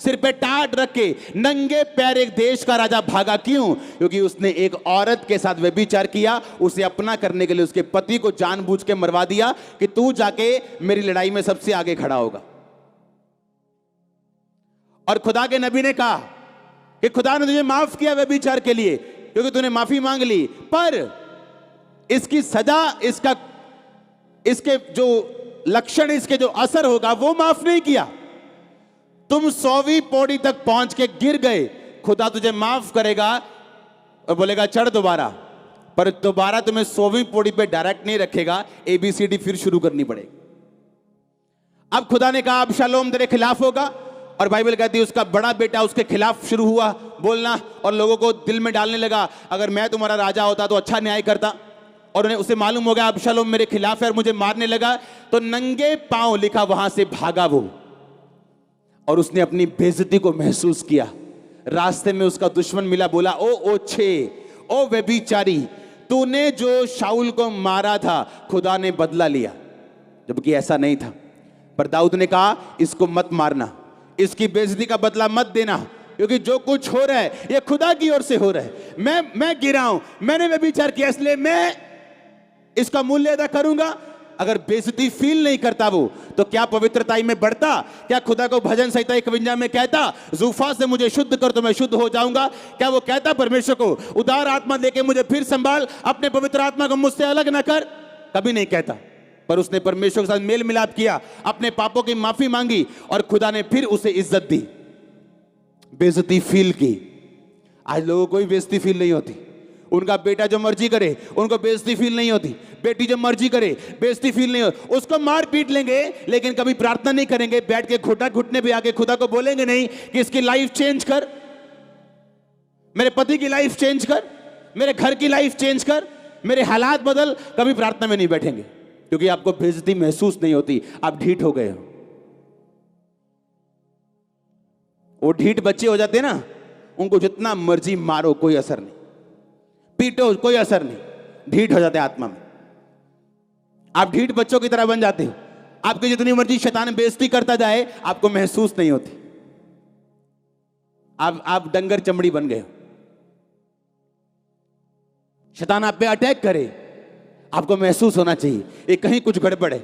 सिर पे टाट रख के नंगे पैर एक देश का राजा भागा। क्यों? क्योंकि उसने एक औरत के साथ व्यभिचार किया, उसे अपना करने के लिए उसके पति को जानबूझ के मरवा दिया कि तू जाके मेरी लड़ाई में सबसे आगे खड़ा होगा। और खुदा के नबी ने कहा कि खुदा ने तुझे माफ किया व्यभिचार के लिए, क्योंकि तूने माफी मांग ली, पर इसकी सजा, इसके जो लक्षण, इसके जो असर होगा वो माफ नहीं किया। तुम 100वीं पौड़ी तक पहुंच के गिर गए, खुदा तुझे माफ करेगा और बोलेगा चढ़ दोबारा, पर दोबारा तुम्हें 100वीं पौड़ी पे डायरेक्ट नहीं रखेगा, ABCD फिर शुरू करनी पड़ेगी। अब खुदा ने कहा अबशालोम तेरे खिलाफ होगा, और बाइबल कहती है उसका बड़ा बेटा उसके खिलाफ शुरू हुआ बोलना, और लोगों को दिल में डालने लगा अगर मैं तुम्हारा राजा होता तो अच्छा न्याय करता। और उन्हें उसे मालूम हो गया अबशालोम मेरे खिलाफ है और मुझे मारने लगा, तो नंगे पांव लिखा वहां से भागा वो, और उसने अपनी बेइज्जती को महसूस किया। रास्ते में उसका दुश्मन मिला, बोला ओ ओछे, ओ व्यभिचारी, तूने जो शाऊल को मारा था खुदा ने बदला लिया, जबकि ऐसा नहीं था। पर दाऊद ने कहा इसको मत मारना, इसकी बेइज्जती का बदला मत देना, क्योंकि जो कुछ हो रहा है ये खुदा की ओर से हो रहा है। मैं गिरा हूं, मैंने व्यभिचार किया, इसलिए मैं इसका मूल्य अदा करूंगा। अगर बेइज्जती फील नहीं करता वो, तो क्या पवित्रताई में बढ़ता? क्या खुदा को भजन संहिता 51 में कहता जूफा से मुझे शुद्ध कर तो मैं शुद्ध हो जाऊंगा? क्या वो कहता परमेश्वर को उदार आत्मा देके मुझे फिर संभाल, अपने पवित्र आत्मा को मुझसे अलग ना कर? कभी नहीं कहता। पर उसने परमेश्वर के साथ मेल मिलाप किया, अपने पापों की माफी मांगी, और खुदा ने फिर उसे इज्जत दी। बेइज्जती फील की। आज लोगों को कोई बेइज्जती फील नहीं होती, उनका बेटा जो मर्जी करे उनको बेइज्जती फील नहीं होती। बेटी जो मर्जी करे, बेइज्जती फील नहीं हो, उसको मार पीट लेंगे, लेकिन कभी प्रार्थना नहीं करेंगे। बैठ के घुटने पे आके खुदा को बोलेंगे नहीं कि इसकी लाइफ चेंज कर, मेरे पति की लाइफ चेंज कर, मेरे घर की लाइफ चेंज कर, मेरे हालात बदल। कभी प्रार्थना में नहीं बैठेंगे, क्योंकि आपको बेइज्जती महसूस नहीं होती, आप ढीठ हो गए हो। वो ढीठ बच्चे हो जाते हैं ना, उनको जितना मर्जी मारो कोई असर नहीं, पीटो कोई असर नहीं, ढीठ हो जाते हैं आत्मा में। आप ढीठ बच्चों की तरह बन जाते हो। आपकी जितनी मर्जी शैतान बेइज्जती करता जाए, आपको महसूस नहीं होती। आप डंगर चमड़ी बन गए हो। शैतान आप पे अटैक करे, आपको महसूस होना चाहिए ये कहीं कुछ गड़बड़ है।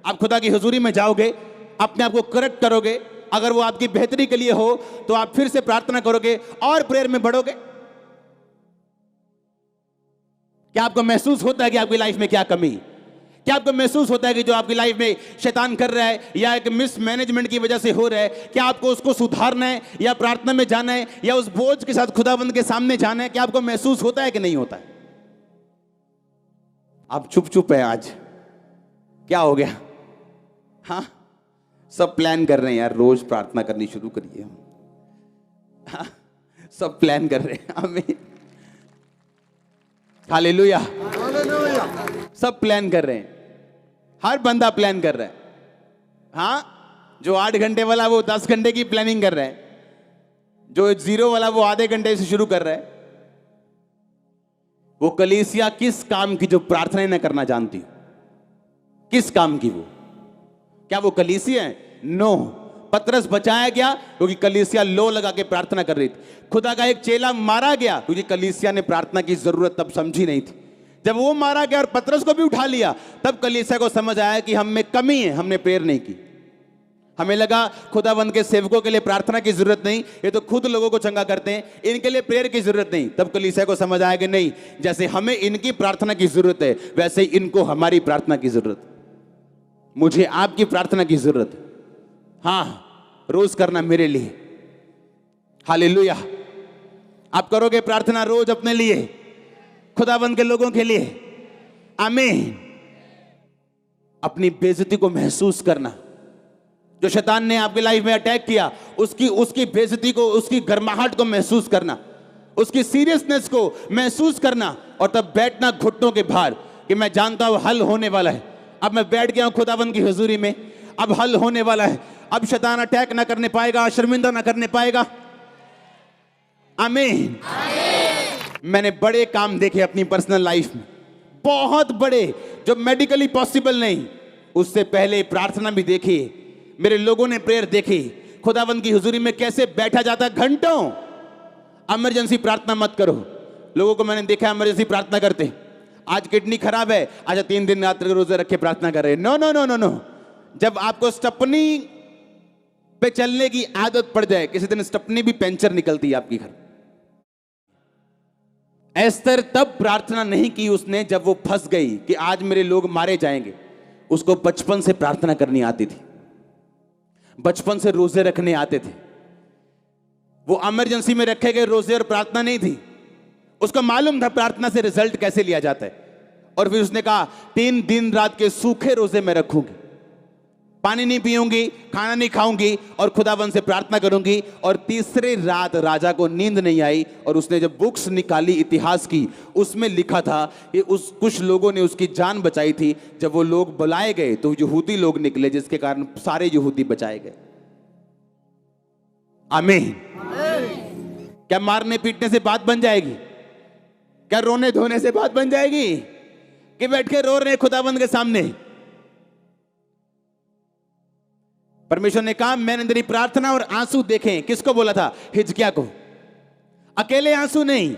आप खुदा की हुजूरी में जाओगे, अपने आप को करेक्ट करोगे। अगर वो आपकी बेहतरी के लिए हो तो आप फिर से प्रार्थना करोगे और प्रेयर में बढ़ोगे। क्या आपको महसूस होता है कि आपकी लाइफ में क्या कमी? क्या आपको महसूस होता है कि जो आपकी लाइफ में शैतान कर रहा है या एक मिसमैनेजमेंट की वजह से हो रहा है, क्या आपको उसको सुधारना है या प्रार्थना में जाना है या उस बोझ के साथ खुदाबंद के सामने जाना है? क्या आपको महसूस होता है कि नहीं होता है? आप चुप चुप है आज, क्या हो गया? हाँ, सब प्लान कर रहे हैं यार, रोज प्रार्थना करनी शुरू करिए। हाँ, सब प्लान कर रहे हैं। आमीन, हालेलुया। सब प्लान कर रहे हैं, हर बंदा प्लान कर रहा है। हाँ, जो 8 घंटे वाला वो 10 घंटे की प्लानिंग कर रहा है, जो 0 वाला वो आधे घंटे से शुरू कर रहा है। वो कलीसिया किस काम की जो प्रार्थना न करना जानती? किस काम की? वो क्या वो कलीसिया है? नो। पतरस बचाया गया क्योंकि कलीसिया लो लगा के प्रार्थना कर रही थी। खुदा का एक चेला मारा गया क्योंकि कलीसिया ने प्रार्थना की जरूरत तब समझी नहीं थी। जब वो मारा गया और पतरस को भी उठा लिया, तब कलीसिया को समझ आया कि हम में कमी है, हमने प्रेयर नहीं की। हमें लगा खुदावंद के सेवकों के लिए प्रार्थना की जरूरत नहीं, ये तो खुद लोगों को चंगा करते हैं, इनके लिए प्रेयर की जरूरत नहीं। तब कलीसिया को समझ आया कि नहीं, जैसे हमें इनकी प्रार्थना की जरूरत है, वैसे ही इनको हमारी प्रार्थना की जरूरत है। मुझे आपकी प्रार्थना की जरूरत है। हाँ, रोज करना मेरे लिए। हालेलुया। आप करोगे प्रार्थना रोज अपने लिए, खुदावंद के लोगों के लिए। आमीन। अपनी बेइज्जती को महसूस करना, जो शैतान ने आपकी लाइफ में अटैक किया, उसकी बेइज्जती को, उसकी गर्माहट को महसूस करना, उसकी सीरियसनेस को महसूस करना, और तब बैठना घुटनों के भार कि मैं जानता हूं हल होने वाला है। अब मैं बैठ गया हूं खुदावंद की हुजूरी में, अब हल होने वाला है। अब शैतान अटैक ना करने पाएगा, शर्मिंदा ना करने पाएगा। आमीन। मैंने बड़े काम देखे अपनी पर्सनल लाइफ में, बहुत बड़े, जो मेडिकली पॉसिबल नहीं। उससे पहले प्रार्थना भी देखी, मेरे लोगों ने प्रेयर देखी, खुदावंद की हुजूरी में कैसे बैठा जाता घंटों। इमरजेंसी प्रार्थना मत करो। लोगों को मैंने देखा इमरजेंसी प्रार्थना करते, आज किडनी खराब है, आज 3 दिन रात रोजे रख के प्रार्थना कर रहे। No no no no no. जब आपको स्टपनी पे चलने की आदत पड़ जाए, किसी दिन स्टपनी भी पंचर निकलती है आपकी घर। एस्तर तब प्रार्थना नहीं की उसने जब वो फंस गई कि आज मेरे लोग मारे जाएंगे। उसको बचपन से प्रार्थना करनी आती थी, बचपन से रोजे रखने आते थे। वो इमरजेंसी में रखे गए रोजे और प्रार्थना नहीं थी, उसको मालूम था प्रार्थना से रिजल्ट कैसे लिया जाता है। और फिर उसने कहा 3 दिन रात के सूखे रोजे में रखूंगी, पानी नहीं पीऊंगी, खाना नहीं खाऊंगी और खुदावन से प्रार्थना करूंगी। और तीसरे रात राजा को नींद नहीं आई, और उसने जब बुक्स निकाली इतिहास की, उसमें लिखा था कि कुछ लोगों ने उसकी जान बचाई थी। जब वो लोग बुलाए गए तो यहूदी लोग निकले, जिसके कारण सारे यहूदी बचाए गए। आमीन। क्या मारने पीटने से बात बन जाएगी? क्या रोने धोने से बात बन जाएगी कि बैठ के रो रहे खुदाबंद के सामने? परमेश्वर ने कहा मैंने तेरी प्रार्थना और आंसू देखे। किसको बोला था? हिजकिय्याह को। अकेले आंसू नहीं,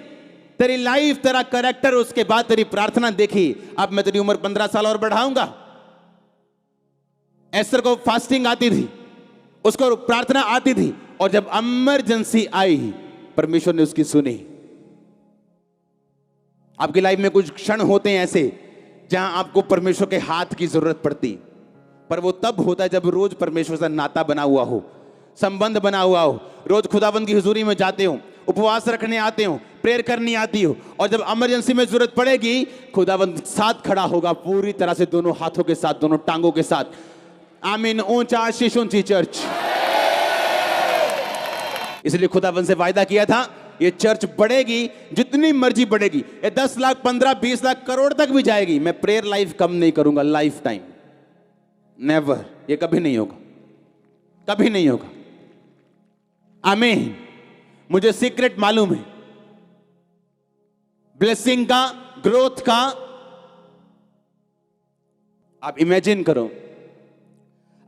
तेरी लाइफ, तेरा कैरेक्टर, उसके बाद तेरी प्रार्थना देखी। अब मैं तेरी उम्र 15 साल और बढ़ाऊंगा। एस्तर को फास्टिंग आती थी, उसको प्रार्थना आती थी, और जब इमरजेंसी आई परमेश्वर ने उसकी सुनी। आपकी लाइफ में कुछ क्षण होते हैं ऐसे जहां आपको परमेश्वर के हाथ की जरूरत पड़ती, पर वो तब होता है जब रोज परमेश्वर से नाता बना हुआ हो, संबंध बना हुआ हो। रोज खुदाबंद की हुजूरी में जाते हो, उपवास रखने आते हो, प्रेयर करनी आती हो, और जब इमरजेंसी में जरूरत पड़ेगी, खुदावंद साथ खड़ा होगा पूरी तरह से, दोनों हाथों के साथ, दोनों टांगों के साथ। आमीन। ऊंचा आशीष ऊंची चर्च। इसलिए खुदावंद से वायदा किया था, ये चर्च बढ़ेगी, जितनी मर्जी बढ़ेगी, ये 10 लाख 15 20 लाख करोड़ तक भी जाएगी। मैं प्रेयर लाइफ कम नहीं करूंगा, लाइफ टाइम नेवर, ये कभी नहीं होगा, कभी नहीं होगा। आमीन। मुझे सीक्रेट मालूम है ब्लेसिंग का, ग्रोथ का। आप इमेजिन करो,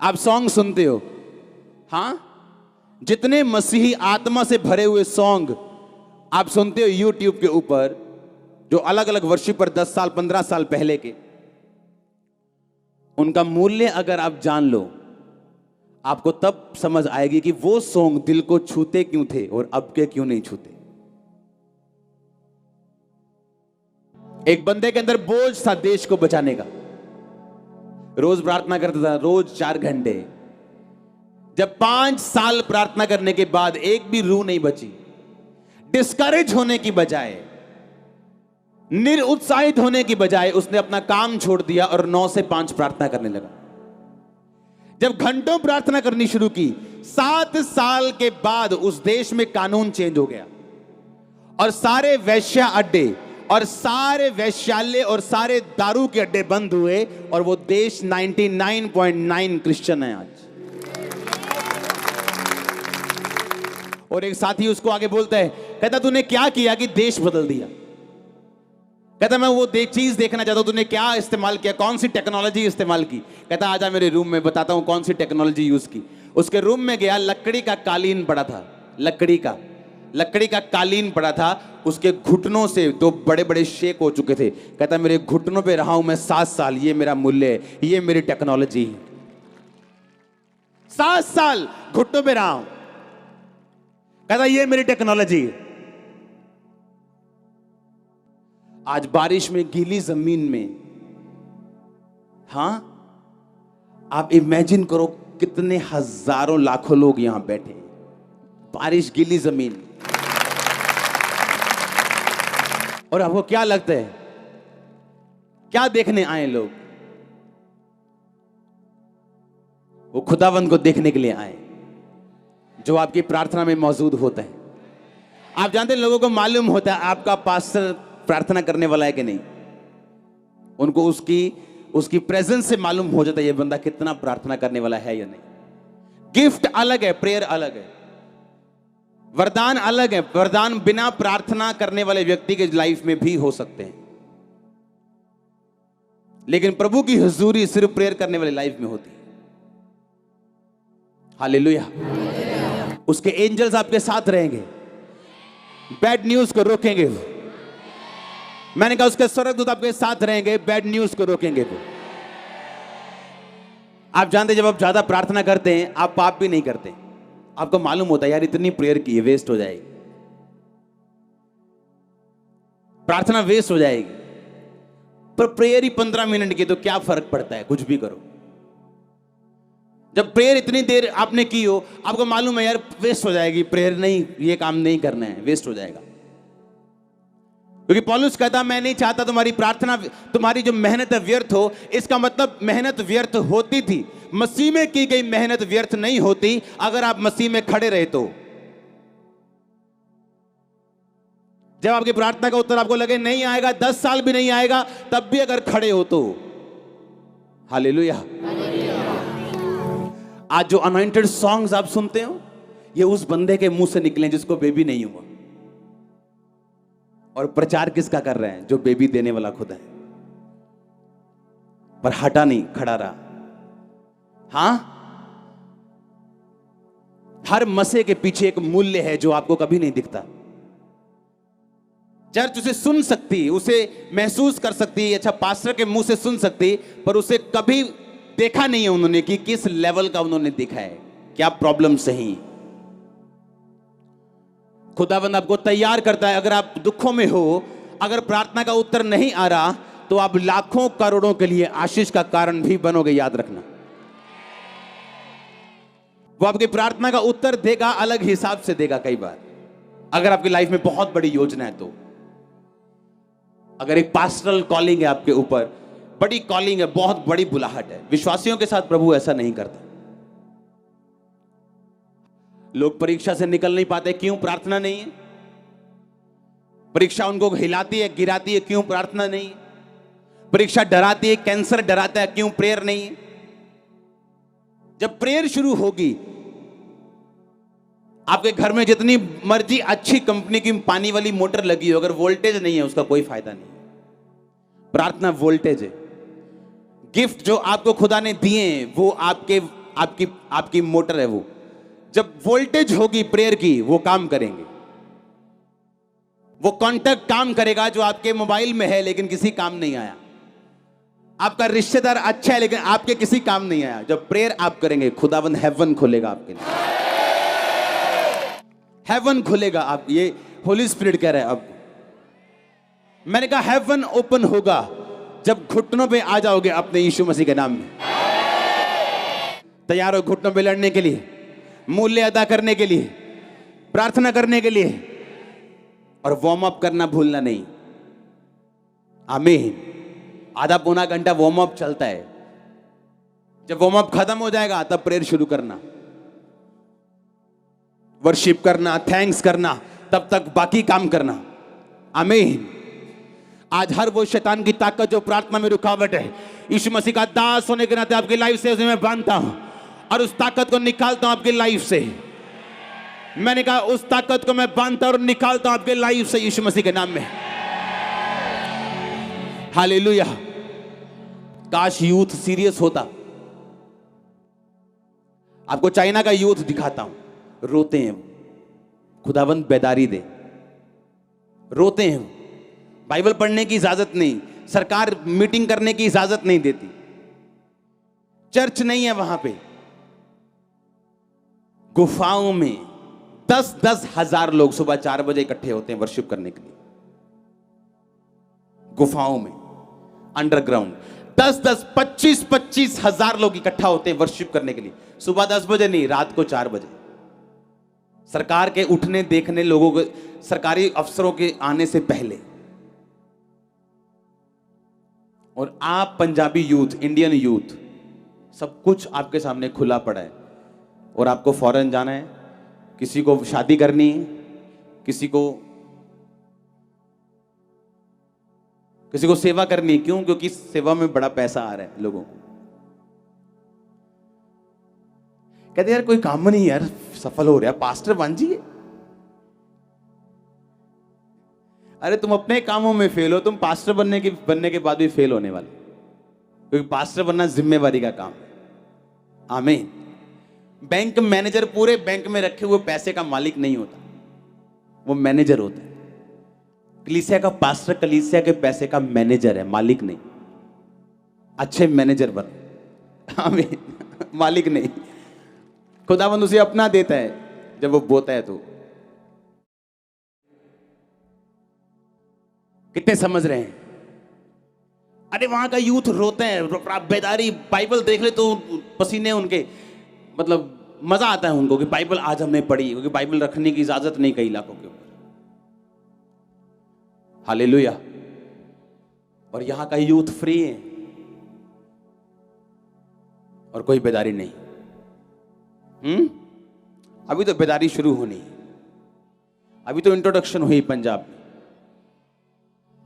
आप सॉन्ग सुनते हो, हां, जितने मसीही आत्मा से भरे हुए सॉन्ग आप सुनते हो यूट्यूब के ऊपर, जो अलग अलग वर्शिपर 10 साल 15 साल पहले के, उनका मूल्य अगर आप जान लो, आपको तब समझ आएगी कि वो सॉन्ग दिल को छूते क्यों थे और अब के क्यों नहीं छूते। एक बंदे के अंदर बोझ था देश को बचाने का, रोज प्रार्थना करता था, रोज 4 घंटे। जब 5 साल प्रार्थना करने के बाद एक भी रूह नहीं बची, डिस्करेज होने की बजाय, निरुत्साहित होने की बजाय उसने अपना काम छोड़ दिया और 9 से 5 प्रार्थना करने लगा। जब घंटों प्रार्थना करनी शुरू की, 7 साल के बाद उस देश में कानून चेंज हो गया और सारे वेश्या अड्डे और सारे वैश्यालय और सारे दारू के अड्डे बंद हुए और वो देश 99.9 क्रिश्चियन है आज। और एक साथी उसको आगे बोलता है, कहता तूने क्या किया कि देश बदल दिया? कहता मैं वो चीज देखना चाहता हूं, तूने क्या इस्तेमाल किया, कौन सी टेक्नोलॉजी इस्तेमाल की? कहता आजा मेरे रूम में बताता हूं कौन सी टेक्नोलॉजी यूज की। उसके रूम में गया, लकड़ी का कालीन पड़ा था, लकड़ी का कालीन पड़ा था, उसके घुटनों से 2 बड़े बड़े शेक हो चुके थे। कहता मेरे घुटनों पे रहा हूं मैं 7 साल, ये मेरा मूल्य है, ये मेरी टेक्नोलॉजी। 7 साल घुटनों पे रहा हूं, कहता ये मेरी टेक्नोलॉजी। आज बारिश में गीली जमीन में, हां, आप इमेजिन करो कितने हजारों लाखों लोग यहां बैठे, बारिश गीली जमीन, और आपको क्या लगता है क्या देखने आए लोग? वो खुदावंद को देखने के लिए आए जो आपकी प्रार्थना में मौजूद होता है। आप जानते हैं, लोगों को मालूम होता है आपका पास्टर प्रार्थना करने वाला है कि नहीं। उनको उसकी प्रेजेंस से मालूम हो जाता है ये बंदा कितना प्रार्थना करने वाला है या नहीं। गिफ्ट अलग है, प्रेयर अलग है, वरदान अलग है। वरदान बिना प्रार्थना करने वाले व्यक्ति के लाइफ में भी हो सकते हैं, लेकिन प्रभु की हुजूरी सिर्फ प्रेयर करने वाले लाइफ में होती है। हालेलुया। उसके एंजल्स आपके साथ रहेंगे, बैड न्यूज को रोकेंगे। मैंने कहा उसके स्वर्गदूत आपके साथ रहेंगे, बैड न्यूज को रोकेंगे। आप जानते जब आप ज्यादा प्रार्थना करते हैं आप पाप भी नहीं करते। आपको मालूम होता है यार इतनी प्रेयर की वेस्ट हो जाएगी, प्रार्थना वेस्ट हो जाएगी, पर प्रेयर ही 15 मिनट की, तो क्या फर्क पड़ता है, कुछ भी करो। जब प्रेयर इतनी देर आपने की हो, आपको मालूम है यार वेस्ट हो जाएगी प्रेयर, नहीं ये काम नहीं करना है, वेस्ट हो जाएगा। क्योंकि पौलुस कहता मैं नहीं चाहता तुम्हारी प्रार्थना, तुम्हारी जो मेहनत है व्यर्थ हो। इसका मतलब मेहनत व्यर्थ होती थी, मसीह में की गई मेहनत व्यर्थ नहीं होती अगर आप मसीह में खड़े रहे तो। जब आपकी प्रार्थना का उत्तर आपको लगे नहीं आएगा, 10 साल भी नहीं आएगा, तब भी अगर खड़े हो तो हालेलुया। आज जो अनॉइंटेड सॉन्ग्स आप सुनते हो, ये उस बंदे के मुंह से निकले जिसको बेबी नहीं हुआ। और प्रचार किसका कर रहे हैं? जो बेबी देने वाला खुद है, पर हटा नहीं, खड़ा रहा। हां, हर मसे के पीछे एक मूल्य है जो आपको कभी नहीं दिखता। चर्च उसे सुन सकती, उसे महसूस कर सकती, अच्छा पास्टर के मुंह से सुन सकती, पर उसे कभी देखा नहीं है उन्होंने कि किस लेवल का उन्होंने देखा है, क्या प्रॉब्लम सही। खुदावंद आपको तैयार करता है। अगर आप दुखों में हो, अगर प्रार्थना का उत्तर नहीं आ रहा, तो आप लाखों करोड़ों के लिए आशीष का कारण भी बनोगे, याद रखना। वो आपकी प्रार्थना का उत्तर देगा, अलग हिसाब से देगा कई बार। अगर आपकी लाइफ में बहुत बड़ी योजना है तो, अगर एक पास्टरल कॉलिंग है आपके ऊपर, बड़ी कॉलिंग है, बहुत बड़ी बुलाहट है, विश्वासियों के साथ प्रभु ऐसा नहीं करता। लोग परीक्षा से निकल नहीं पाते, क्यों? प्रार्थना नहीं है। परीक्षा उनको हिलाती है, गिराती है, क्यों? प्रार्थना नहीं है। परीक्षा डराती है, कैंसर डराता है, क्यों? प्रेयर नहीं है। जब प्रेयर शुरू होगी, आपके घर में जितनी मर्जी अच्छी कंपनी की पानी वाली मोटर लगी हो, अगर वोल्टेज नहीं है उसका कोई फायदा नहीं। प्रार्थना वोल्टेज है। गिफ्ट जो आपको खुदा ने दिए हैं वो आपकी मोटर है। वो जब वोल्टेज होगी प्रेयर की, वो काम करेंगे। वो कॉन्टैक्ट काम करेगा जो आपके मोबाइल में है लेकिन किसी काम नहीं आया। आपका रिश्तेदार अच्छा है लेकिन आपके किसी काम नहीं आया। जब प्रेयर आप करेंगे, खुदावंद हेवन खोलेगा आपके लिए, हेवन खुलेगा। आप, ये होली स्पिरिट कह रहा है। अब मैंने कहा हेवन ओपन होगा जब घुटनों पे आ जाओगे अपने यीशु मसीह के नाम में। तैयार हो घुटनों पे लड़ने के लिए, मूल्य अदा करने के लिए, प्रार्थना करने के लिए, और वार्म अप करना भूलना नहीं। आमीन। आधा पौना घंटा वार्म अप चलता है। जब वार्म अप खत्म हो जाएगा तब प्रेयर शुरू करना, वर्शिप करना, थैंक्स करना, तब तक बाकी काम करना। आमीन। आज हर वो शैतान की ताकत जो प्रार्थना में रुकावट है, यीशु मसीह का दास होने के नाते आपकी लाइफ से उसे मैं बांधता हूं और उस ताकत को निकालता हूं आपकी लाइफ से। मैंने कहा उस ताकत को मैं बांधता और निकालता हूं आपके लाइफ से यीशु मसीह के नाम में। हालेलुया। काश यूथ सीरियस होता। आपको चाइना का यूथ दिखाता हूं, रोते हैं वो, खुदावंद बेदारी दे। रोते हैं वो, बाइबल पढ़ने की इजाजत नहीं, सरकार मीटिंग करने की इजाजत नहीं देती, चर्च नहीं है वहां पे। गुफाओं में 10-10 हजार लोग सुबह 4 बजे इकट्ठे होते हैं वर्शिप करने के लिए। गुफाओं में अंडरग्राउंड 10-10, 25-25 हजार लोग इकट्ठा होते हैं वर्शिप करने के लिए। सुबह 10 बजे नहीं, रात को 4 बजे। सरकार के उठने देखने, लोगों के, सरकारी अफसरों के आने से पहले। और आप पंजाबी यूथ, इंडियन यूथ, सब कुछ आपके सामने खुला पड़ा है और आपको फॉरेन जाना है, किसी को शादी करनी है, किसी को सेवा करनी है। क्यों? क्योंकि सेवा में बड़ा पैसा आ रहा है लोगों को। कहते यार कोई काम नहीं यार, सफल हो रहा, पास्टर बन जाइए। अरे तुम अपने कामों में फेल हो, तुम पास्टर बनने के बाद भी फेल होने वाले, क्योंकि पास्टर बनना जिम्मेवारी का काम है। आमीन। बैंक मैनेजर पूरे बैंक में रखे हुए पैसे का मालिक नहीं होता, वो मैनेजर होता है। कलीसिया का पास्टर कलीसिया के पैसे का मैनेजर है, मालिक नहीं। अच्छे मैनेजर बनो। आमीन। मालिक नहीं। खुदावंद उसे अपना देता है जब वो बोता है। तो कितने समझ रहे हैं? अरे वहां का यूथ रोते हैं, बेदारी, बाइबल देख ले तो पसीने उनके, मतलब मजा आता है उनको कि बाइबल आज हमने पढ़ी, क्योंकि बाइबल रखने की इजाजत नहीं कई इलाकों के ऊपर। हालेलुया। और यहां का यूथ फ्री है और कोई बेदारी नहीं। अभी तो बेदारी शुरू होनी है। अभी तो इंट्रोडक्शन हुई पंजाब में,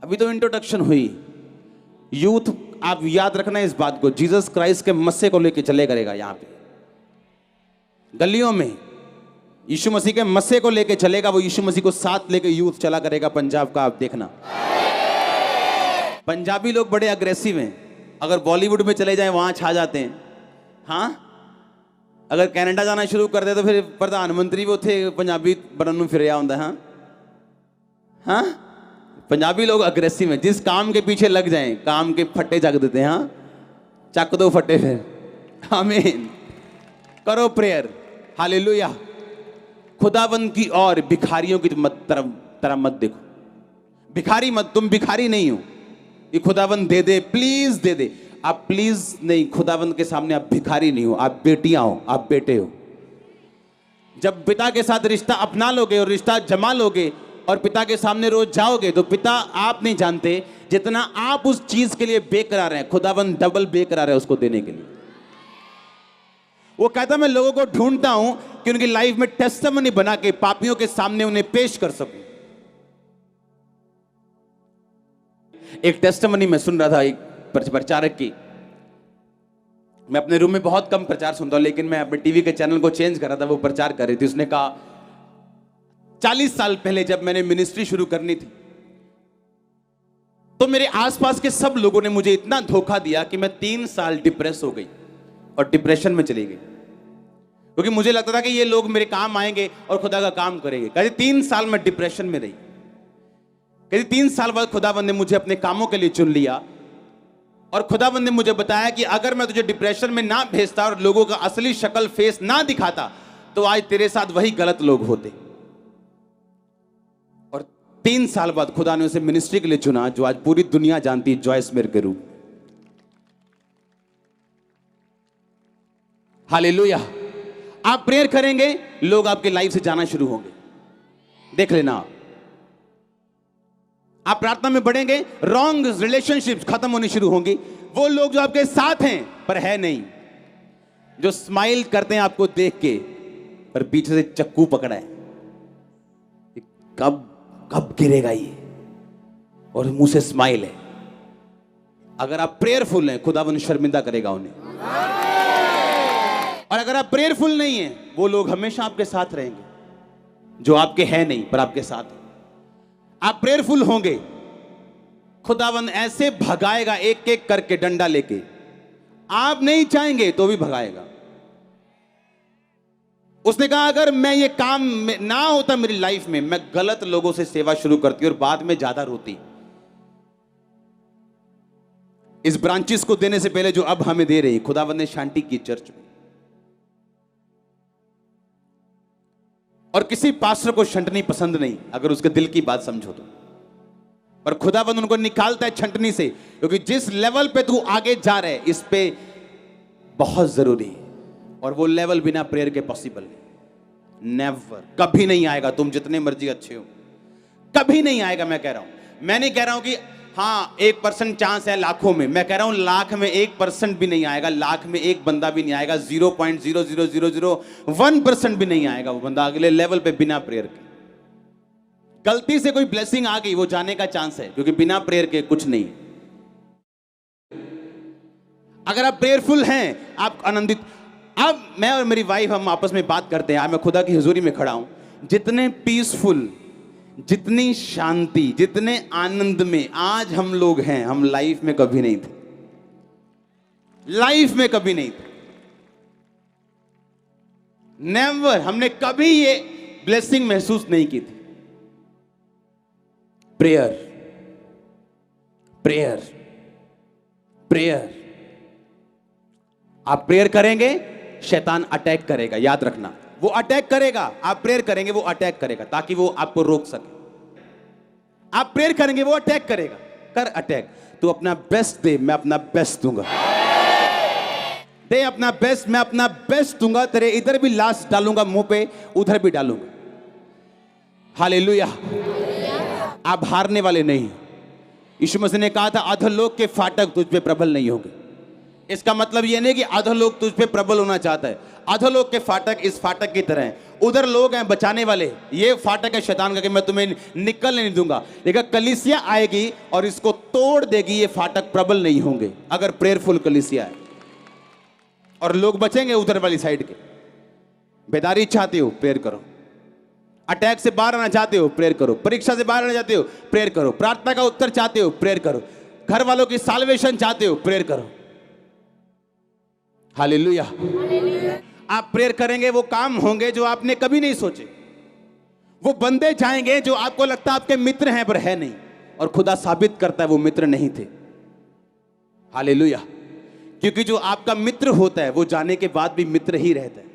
अभी तो इंट्रोडक्शन हुई। यूथ, आप याद रखना इस बात को, जीसस क्राइस्ट के मस्से को लेके चले करेगा। यहां पे गलियों में यीशु मसीह के मस्से को लेके चलेगा। वो यीशु मसीह को साथ लेके यूथ चला करेगा पंजाब का। आप देखना, पंजाबी लोग बड़े अग्रेसिव हैं। अगर बॉलीवुड में चले जाएं वहां छा जाते हैं। हाँ, अगर कनाडा जाना शुरू कर दे तो फिर प्रधानमंत्री वो थे पंजाबी बनने फिर होंगे। हाँ हाँ, पंजाबी लोग अग्रेसिव हैं। जिस काम के पीछे लग जाएं, काम के फट्टे चक देते हैं। हाँ, चक दो फट्टे फिर। आमीन। करो प्रेयर। हालेलुया। खुदावंद की और भिखारियों की तरफ मत देखो। भिखारी मत, तुम भिखारी नहीं हो। ये खुदावंद दे दे, प्लीज दे दे। आप प्लीज नहीं, खुदावंद के सामने आप भिखारी नहीं हो, आप बेटियां हो, आप बेटे हो। जब पिता के साथ रिश्ता अपना लोगे और रिश्ता जमा लोगे और पिता के सामने रोज जाओगे, तो पिता आप नहीं जानते जितना आप उस चीज के लिए बेकरार हैं, खुदावंद डबल बेकरार है उसको देने के लिए। वो कहता मैं लोगों को ढूंढता हूं कि उनकी लाइफ में टेस्टिमनी बना के पापियों के सामने उन्हें पेश कर सकूं। एक टेस्टिमनी मैं सुन रहा था एक प्रचारक की। मैं अपने रूम में बहुत कम प्रचार सुनता हूं, लेकिन मैं अपने टीवी के चैनल को चेंज कर रहा था, वो प्रचार कर रही थी। उसने कहा 40 साल पहले जब मैंने मिनिस्ट्री शुरू करनी थी, तो मेरे आसपास के सब लोगों ने मुझे इतना धोखा दिया कि मैं 3 साल डिप्रेस हो गई और डिप्रेशन में चली गई, क्योंकि मुझे लगता था कि ये लोग मेरे काम आएंगे और खुदा का काम करेंगे। कहते 3 साल में डिप्रेशन में रही। कहते 3 साल बाद खुदावंद ने मुझे अपने कामों के लिए चुन लिया और खुदावंद ने मुझे बताया कि अगर मैं तुझे डिप्रेशन में ना भेजता और लोगों का असली शक्ल फेस ना दिखाता, तो आज तेरे साथ वही गलत लोग होते। और 3 साल बाद खुदा ने उसे मिनिस्ट्री के लिए चुना, जो आज पूरी दुनिया जानती है, जॉयस मेयर के रूप। हालेलुया। आप प्रेयर करेंगे, लोग आपके लाइफ से जाना शुरू होंगे, देख लेना। आप प्रार्थना में बढ़ेंगे, रॉन्ग रिलेशनशिप्स खत्म होनी शुरू होंगी। वो लोग जो आपके साथ हैं पर है नहीं, जो स्माइल करते हैं आपको देख के, पर पीछे से चक्कू पकड़ा है, कब कब गिरेगा ये, और मुंह से स्माइल है। अगर आप प्रेयरफुल हैं, खुदावंद शर्मिंदा करेगा उन्हें। और अगर आप प्रेयरफुल नहीं हैं, वो लोग हमेशा आपके साथ रहेंगे, जो आपके हैं नहीं पर आपके साथ हैं। आप प्रेयरफुल होंगे, खुदावंद ऐसे भगाएगा एक एक करके डंडा लेके। आप नहीं चाहेंगे तो भी भगाएगा। उसने कहा अगर मैं ये काम ना होता मेरी लाइफ में, मैं गलत लोगों से सेवा शुरू करती और बाद में ज्यादा रोती। इस ब्रांचेस को देने से पहले जो अब हमें दे रही खुदावंद ने शांति की चर्च में। और किसी पास्टर को छंटनी पसंद नहीं, अगर उसके दिल की बात समझो तो। पर खुदावंद उनको निकालता है छंटनी से, क्योंकि जिस लेवल पे तू आगे जा रहा है, इस पे बहुत जरूरी है। और वो लेवल बिना प्रेयर के पॉसिबल नहीं, नेवर, कभी नहीं आएगा। तुम जितने मर्जी अच्छे हो, कभी नहीं आएगा। मैं कह रहा हूं, मैं नहीं कह रहा हूं कि हाँ 1% चांस है लाखों में, मैं कह रहा हूं लाख में 1% भी नहीं आएगा, लाख में एक बंदा भी नहीं आएगा, 0.00001% भी नहीं आएगा वो बंदा अगले लेवल पे बिना प्रेयर के। गलती से कोई ब्लेसिंग आ गई, वो जाने का चांस है, क्योंकि बिना प्रेयर के कुछ नहीं। अगर आप प्रेयरफुल हैं, आप आनंदित। अब मैं और मेरी वाइफ हम आपस में बात करते हैं, आज मैं खुदा की हुजूरी में खड़ा हूं। जितने पीसफुल, जितनी शांति, जितने आनंद में आज हम लोग हैं, हम लाइफ में कभी नहीं थे। लाइफ में कभी नहीं थे, नेवर। हमने कभी ये ब्लेसिंग महसूस नहीं की थी। Prayer, prayer, prayer. आप प्रेयर करेंगे, शैतान अटैक करेगा, याद रखना। वो अटैक करेगा, आप प्रेयर करेंगे, वो अटैक करेगा, ताकि वो आपको रोक सके। आप प्रेयर करेंगे, वो अटैक करेगा। कर अटैक। तू अपना बेस्ट दे, मैं अपना बेस्ट दूंगा। दे अपना बेस्ट, मैं अपना बेस्ट दूंगा। तेरे इधर भी लाश डालूंगा मुंह पे, उधर भी डालूंगा। हालेलुया। आप हारने वाले नहीं। यीशु मसीह ने कहा था अधोलोक के फाटक तुझ पे प्रबल नहीं होंगे। इसका मतलब यह नहीं कि अधोलोक तुझ पे प्रबल होना चाहता है। अधोलोक के फाटक इस फाटक की तरह हैं। उधर लोग हैं बचाने वाले, ये फाटक है शैतान का कि मैं तुम्हें निकलने नहीं दूंगा। लेकिन कलीसिया आएगी और इसको तोड़ देगी, ये फाटक प्रबल नहीं होंगे अगर प्रेयरफुल कलीसिया है। और लोग बचेंगे उधर वाली साइड के। बेदारी चाहते हो, प्रेयर करो। अटैक से बाहर आना चाहते हो, प्रेयर करो। परीक्षा से बाहर आना चाहते हो, प्रेयर करो। प्रार्थना का उत्तर चाहते हो, प्रेयर करो। घर वालों की साल्वेशन चाहते हो, प्रेयर करो। हालेलुया। आप प्रेयर करेंगे, वो काम होंगे जो आपने कभी नहीं सोचे। वो बंदे जाएंगे जो आपको लगता है आपके मित्र हैं पर है नहीं, और खुदा साबित करता है वो मित्र नहीं थे। हालेलुया। क्योंकि जो आपका मित्र होता है वो जाने के बाद भी मित्र ही रहता है,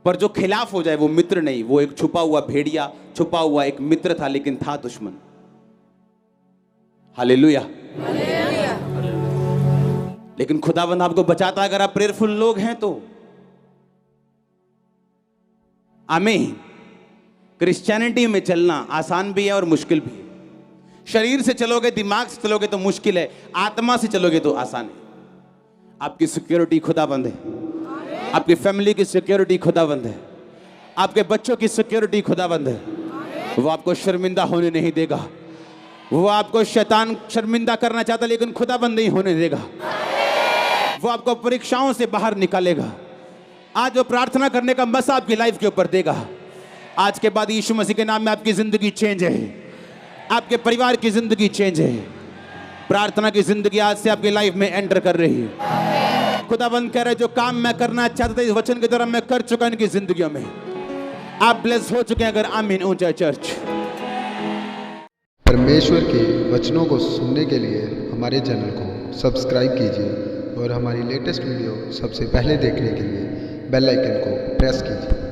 पर जो खिलाफ हो जाए वो मित्र नहीं। वो एक छुपा हुआ भेड़िया, छुपा हुआ एक मित्र था, लेकिन था दुश्मन। हालेलुया। लेकिन खुदावंद आपको बचाता है अगर आप प्रेयरफुल लोग हैं तो। आमीन। क्रिश्चियनिटी में चलना आसान भी है और मुश्किल भी है। शरीर से चलोगे, दिमाग से चलोगे तो मुश्किल है, आत्मा से चलोगे तो आसान है। आपकी सिक्योरिटी खुदाबंद है, आपकी फैमिली की सिक्योरिटी खुदाबंद है, आपके बच्चों की सिक्योरिटी खुदाबंद है। वो आपको शर्मिंदा होने नहीं देगा। वो आपको शैतान शर्मिंदा करना चाहता लेकिन खुदाबंद नहीं होने देगा। वो आपको परीक्षाओं से बाहर निकालेगा। आज वो प्रार्थना करने का मसा आपकी लाइफ के ऊपर देगा। आज के बाद यीशु मसीह के नाम में आपकी जिंदगी चेंज है, आपके परिवार की जिंदगी चेंज है। प्रार्थना की जिंदगी आज से आपकी लाइफ में एंटर कर रही है। खुदाबंद कह रहे जो काम मैं करना चाहता था इस वचन के द्वारा मैं कर चुका इनकी जिंदगियों में। आप ब्लेस हो चुके हैं। अगर आमीन ऊंचा चर्च। परमेश्वर के वचनों को सुनने के लिए हमारे चैनल को सब्सक्राइब कीजिए और हमारी लेटेस्ट वीडियो सबसे पहले देखने के लिए बेल आइकन को प्रेस कीजिए।